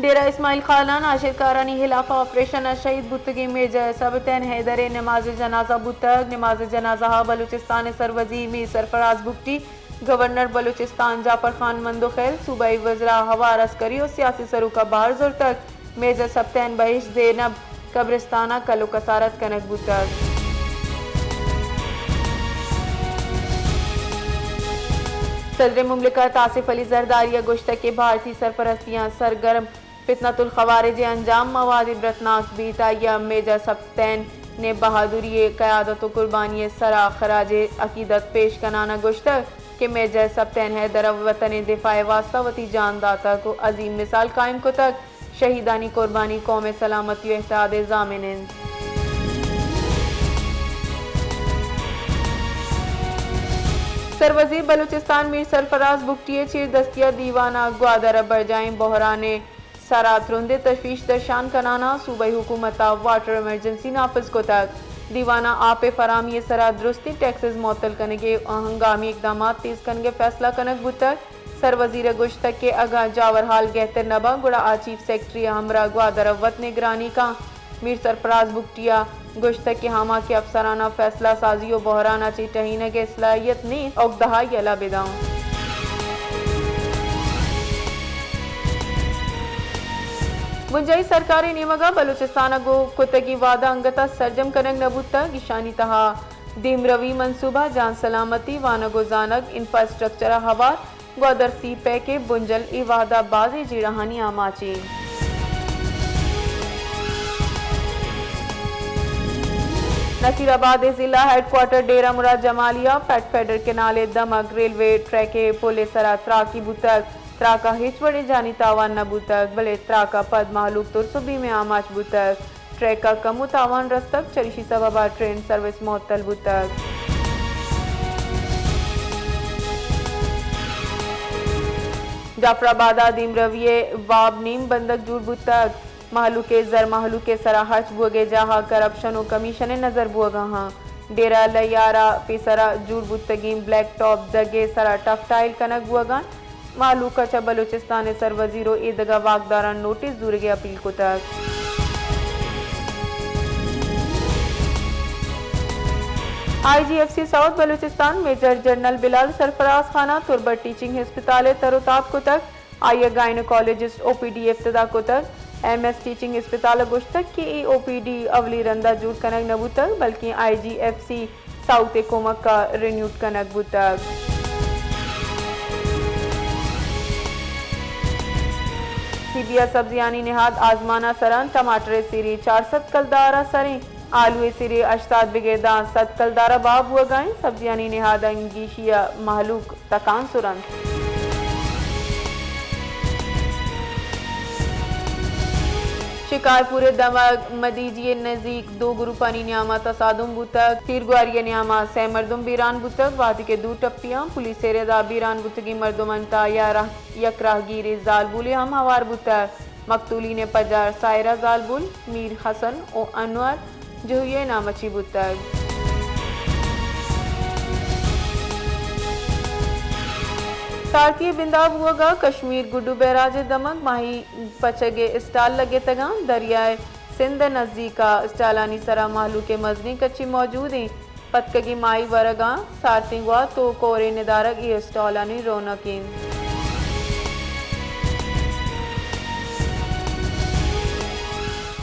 डेरा इस्माइल खाना नाशिरकारानी हिलाफा ऑपरेशन शहीद बुतगी मेजर सबतैन हैदर नमाज जनाजा बुतग नमाज जनाजा बलूचिस्तान सरवजी मीर सरफराज बुगटी गवर्नर बलूचिस्तान जाफर खान मंदोखैल सूबाई वज़रा हवार अस्करी और सियासी सरूका बाहर जोर तक मेजर सबतैन बहिश ज़ैनब कब्रिस्ताना कलो कसारत कनक बुतग सदर मुमलिकत आसिफ अली जरदारी गोश्त के भारतीय सरपरस्तियाँ सरगर्म फितनतुल खवारिज अंजाम मवाद इबरतनाक बीता मेजर सबतैन ने बहादुरी क़यादत कुर्बानी सरा खराज अकीदत पेश कनाना गोश्त के मेजर सबतैन हैदर वतन दिफाए वास्ता वती जानदाता को अजीम मिसाल कायम को तक शहीदानी कुर्बानी कौम सलामती एहताद जामिन सरवजीर बलूचिस्तान मीर सरफराज बुगटिए चीर दस्तिया दीवाना ग्वादर बरजाएं बहराने सरात रुंदे तशवीश दर्शान कनाना सूबाई हुकूमत वाटर इमरजेंसी नाफिज को तक दीवाना आपे फरामी सरा दुरुस्ती टैक्सेस मअतल करने के हंगामी इकदाम तेज करने के फैसला कनक बुतर सरवजीर गुश्तक के अगा जावर हाल गहतर नबा गुड़ा आ चीफ सेक्रेटरी हमरा ग्वादर वत निगरानी का मीर सरफराज बुगटिया गुश्तक के हामा के अफसराना फैसला साजी और बहराना चिटहीन के सलाहियत ने औकदहा यला बेदाऊं मुंजई सरकारी निमगा बलूचिस्तान गो कुतगी वादा अंगता सरजम कनक नबूता गिशानी तहा दीम रवी मंसूबा जान सलामती वानगो जानक इंफ्रास्ट्रक्चर हवार ग्वादर सी पै के बुंजल ई वादा बाजी जीराहानी आमाची नसीराबाद जिला हेडक्वार्टर डेरा मुराद जमालिया पैट फेडर के नाले दमक रेलवे ट्रैक पुलिस सरा त्राकी बुतक त्राका हिचवड़े जानी तावान न बुतक भले त्राका पद मालूक तुरसुबी में आमाच बुतक ट्रैक का कमु तावान रस्तक चरिशी सबबा ट्रेन सर्विस मअतल बुतक जाफराबाद दीम रविये वाब नीम बंदक जूर बुतक महलू के जर महलू के सरा हच बुगे जहा करप्शन और कमीशन नजर बुगा हाँ डेरा लयारा पेसरा जूर बुतगीम ब्लैक टॉप जगे सरा टफ टाइल कनक बुगा महलू कचा बलूचिस्तान सर वजीरो ईदगा वागदारा नोटिस दूरगे अपील को तक IGFC south Balochistan major general Bilal Sarfaraz खाना तुरबत टीचिंग हस्पताल तरोताब को तक आइए गायनोकोलॉजिस्ट OPD इफ्तदा को तक MS टीचिंग हस्पताल गुश्तक की OPD अवली रंदा जूट कनक नबूतक बल्कि IGFC साउथ कोमक का रिन्यूड कनक बुतक सीबिया सब्जियानी निहाद आजमाना सरन टमाटर सीरी 400 कलदारा सरें आलू सिरे अश्ताद बिगेदा सत कलदारा बाब हुआ गाएं सब्जियानी निहाद अंगीशिया महलूक तकान सुरन शिकारपुर दमग मदीजिए नजीक दो ग्रुपानी न्यामा तसादुम बुतक तीरगुआरिया न्यामा से मर्दुम बीरान बुतक वादी के दो टप्पियां पुलिस रेदा बीरान बुतगी मर्दुमंता या यकराहगीर जालबुल हम हवार बुतक मकतूली ने पजार सायरा जालबुल मीर हसन ओ अनवर जो ये नामची बुतक तारकी बिंदाब हुआ कश्मीर गुड्डू बैराज दमक माही पचगे स्टाल लगे तगा दरियाए सिंध नजदीका स्टालानी सरा महलू के मजनी कच्ची मौजूद हैं पतकगी माई वरगा सारतिंगवा तो कोरे निदारक ये स्टॉलानी रौनकीन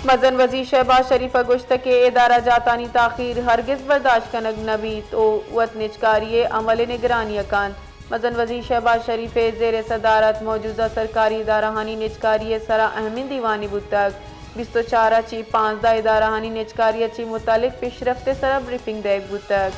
मजन वजी शहबाज शरीफ गुश्त के इदारा जातानी ताखीर हरगिज बर्दाश्त कनक नबी तो वत निचकारी अमल निगरानी कान मजन वजी शहबाज शरीफ जेर सदारत मौजूदा सरकारी इदाराहानी निचकारी सरा अहमी दीवानी बुतक 24 ची 5 दा इदाराहानी निचकारी ची मुतालिक पेशरफ्त सरा ब्रीफिंग दे बुतक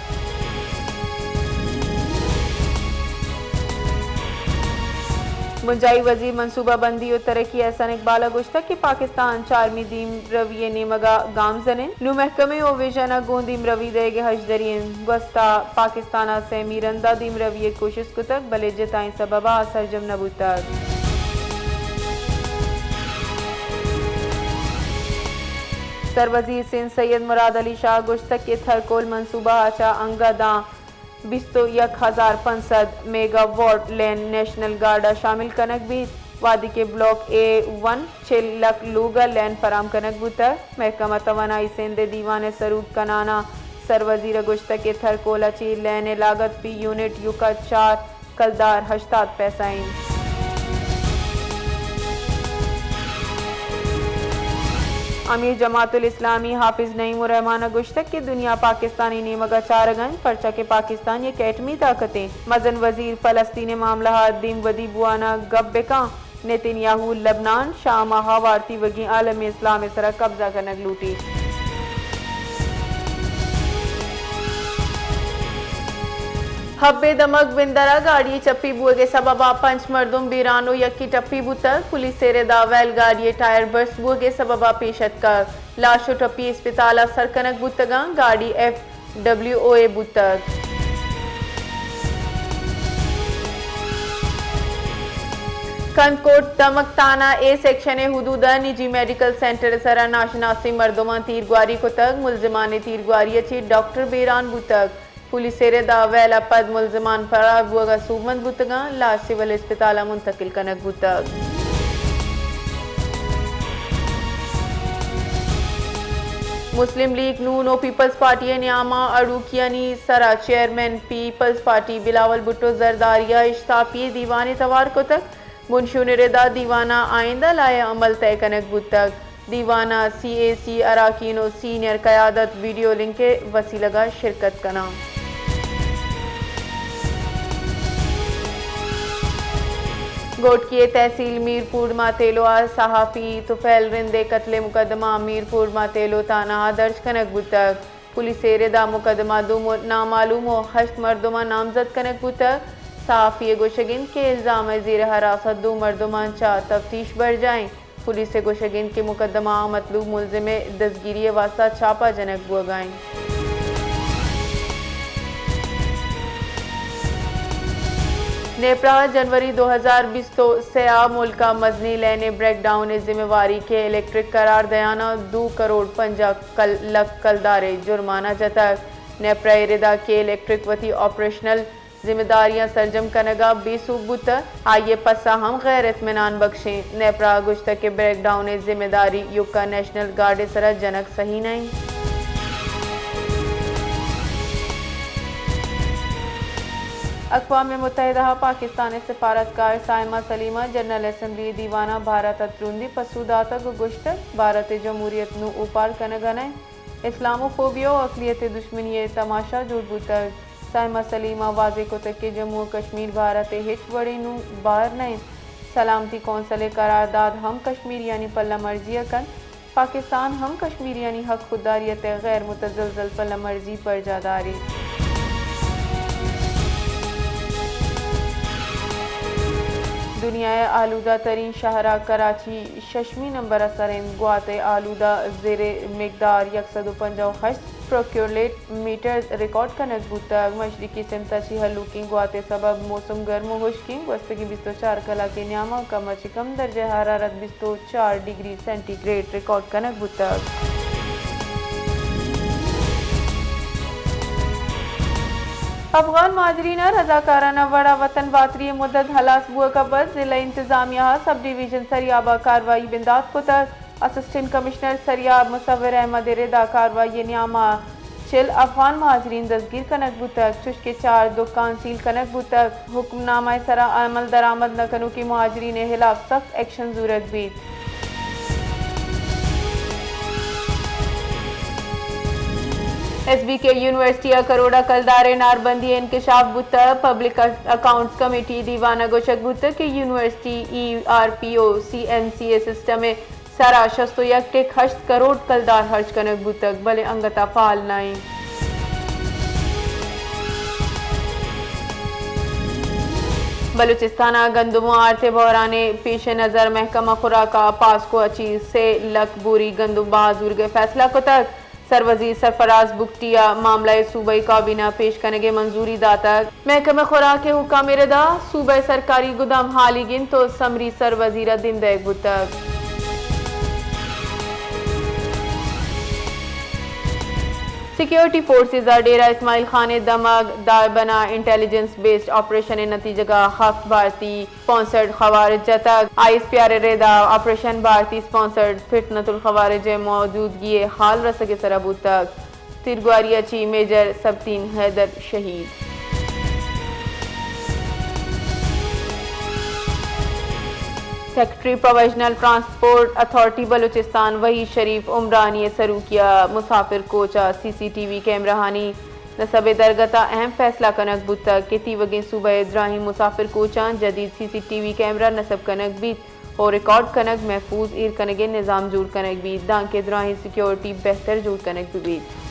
मुंजाई वजीर मनसूबा बंदी और तरक्की एहसान इकबाल गुश्तक की पाकिस्तान चारमी दीम रविये नेमगा गाम जने नु महकमे ओ विजन गोंदीम रवि देगे हजदरीन वस्ता पाकिस्ताना से मीरंदा दीम रविये कोशिश कुतक भले जताई सबबा सरजम नबूतक सरवजीर सिंध सैयद मुराद अली शाह गुश्तक के थरकोल मनसूबा आचा अंगदा 21,500 मेगावाट लेन नेशनल गार्ड शामिल कनक भी वादी के ब्लॉक A1 6 लाख लोगा लैंड फराम कनक बुतर महकमा तवानाई सेंदे दीवान सरूद कनाना सरवजीर गुश्त के थर कोला ची लैन लागत फी यूनिट युका 4 कलदार 80 पैसा। अमीर जमातुल इस्लामी हाफिज नईम रहमान गुश्तक की दुनिया पाकिस्तानी नेमगा चारगंज पर्चा के पाकिस्तान ये कैटमी ताकतें मजन वजीर फलस्तीन मामला दिम वदी बुआना गब्बेका नेतन्याहू लबनान शाम हावारती वगी आलम इस्लाम सरा कब्जा कनक लूटी। हब्बे दमक बिंदरा गाड़ी चप्पी बुए के सबबा पंच मर्दुम बीरानो यक्की टप्पी बुतक पुलिस सेरे दावैल गाड़ी टायर बस बुए के सबबा पेशत कर लाशो टप्पी अस्पताल सरकनक बुतगा गाड़ी FWOA बुतक। कंदकोट दमक ताना ए सेक्शन हुदूदा निजी मेडिकल सेंटर सरा नाशनासी मर्दुमा तीरगुआरी को तक मुलजमान तीरगुआरी अच्छी डॉक्टर बेरान बुतक पुलिस सेरे दावैला पद मुलजमान फरार बुआ सूमंद बुतगा लाश सिविल अस्पताल मुंतकिल कनक बुतक। मुस्लिम लीग नून और पीपल्स पार्टी न्यामा अड़ूकियानी सरा chairman people's party Bilawal Bhutto जरदारिया इश्ताफी दीवान तवार को तक मुंशू निरेदा दीवाना आइंदा लाए अमल तय कनक बुतक दीवाना CAC अराकीन और सीनियर क़यादत वीडियो लिंक के वसीलगा शिरकत का नाम। गोट की तहसील मीरपुर मातेलो सहाफ़ी तुफैल रिंदे कत्ले मुकदमा मीरपुर मातेलो ताना दर्ज कनक बुतक पुलिस एरेदा मुकदमा दो नामालूम व 8 मर्दुमा नामजद कनक बुतक सहाफ़ी गोशगिन के इल्ज़ाम ज़ेर हरासत 2 मर्दुमा चा तफ्तीश बढ़ जाएं पुलिस से गोशगिन के मुकदमा मतलूब मुलजिम दस्तगिरी वास्ता छापा जनक बुआगाएं। नेपरा जनवरी 2020 तो सया मुल्का मजनी लेने ब्रेकडाउन जिम्मेवारी के इलेक्ट्रिक करार दयाना 2 करोड़ 50 लाख कलदारे जुर्माना जतक नेपरा इरदा के इलेक्ट्रिक वती ऑपरेशनल जिम्मेदारियां सरजम कनगा बेसूबुत आइए पसा हम गैर इत्मीनान बख्शें नेपरा गुश्त के ब्रेकडाउन जिम्मेदारी युक्का नेशनल गार्ड सरा जनक सही नहीं। अक़वाम मुत्तहिदा पाकिस्तान सिफारतकार साइमा सलीमा जनरल असम्बली दीवाना भारत अतरुंदी पसूदाता गुश्तक भारत जमहूरियत नु उपार कनगने इस्लामोफोबिया और अक़लियत दुश्मनी तमाशा जुड़बूतक साइमा सलीमा वाजे को तक के जम्मू कश्मीर भारत हिच बड़ी नु बाहर नहीं सलामती कौंसल करारदाद हम कश्मीर यानी पल्ला मर्जी कन पाकिस्तान हम कश्मीर यानी हक खुदारियत गैर मुतजलजल पल्ला मर्जी पर जादारी। दुनिया आलूदा तरीन शहरा कराची 6वीं नंबर असरें गुआते आलूदा ज़ेरे मकदार 150 प्रोक्योरलेट मीटर रिकॉर्ड का नकबूतक मशरकी सिमताची हल्लूकिंग गुआते सबब मौसम गर्म खुश्किंग वस्तगी 24 कला के न्यामा कम अच कम दर्जे हरारत 24 डिग्री सेंटीग्रेड रिकॉर्ड का नकबूतक। अफगान माजरीन रजाकाराना वड़ा वतन वातरी मुद्दत हलास बुआ का बस जिला इंतजामिया सब डिवीजन सरियाबा कार्रवाई बिंदात को तक असिस्टेंट कमिश्नर सरियाब मुसव्विर अहमद रेदा कार्रवाई न्यामा चिल अफगान माजरीन दस्तगीर कनक बुतक चुश के 4 दुकान सील कनक बुतक हुक्मनामा सरा अमल दरामद नकनू की मुहाजरीन खिलाफ सख्त एक्शन जरूरत बीत। SBK यूनिवर्सिटी करोड़ा कलदारे नारबंदी इंकशाफ बुत पब्लिक अकाउंट्स कमेटी दीवाना गोशक बुत के यूनिवर्सिटी ERPO CMCA सिस्टम में सरा 601 करोड़ कलदार हर्ज कनक बुतक भले अंगता फाल नाई। बलूचिस्तान गंदुमो आरते बहराने पेश नज़र महकमा खुराका पास को अच्छी से लख बोरी गंदुम बहादुर के फैसला को तक सरवजीर सरफराज बुगटिया मामला सूबाई काबीना पेश करने के मंजूरी दाता महकमा खुराक के हुक्म रदा सूबाई सरकारी गुदाम हाली गिन तो समरी सरवजीरा दिन देख बुतक। सिक्योरिटी फोर्सेज डेरा इस्माइल खान दमग दाबना इंटेलिजेंस बेस्ड ऑपरेशन नतीजगा हफ्त भारती स्पॉन्सर्ड खवारिज जतक ISPR रेदा ऑपरेशन भारती स्पॉन्सर्ड फितनतुल खवारिज मौजूदगी हाल रसगे सरबूत तक तिरगुआरिया ची मेजर सबतीन हैदर शहीद। Secretary provisional transport authority Balochistan वही शरीफ उमरानी सरूकिया मुसाफिर कोचा CCTV कैमरा हानी नसब दरगता अहम फैसला कनक बुता के तीवगे सूबा इब्राहिम मुसाफिर कोचा जदीद CCTV कैमरा नसब कनक बीत और रिकॉर्ड कनक महफूज ईर कनगे निज़ाम जूर कनक बीत दांके इब्राहिम सिक्योरिटी बेहतर जूर कनक बीत।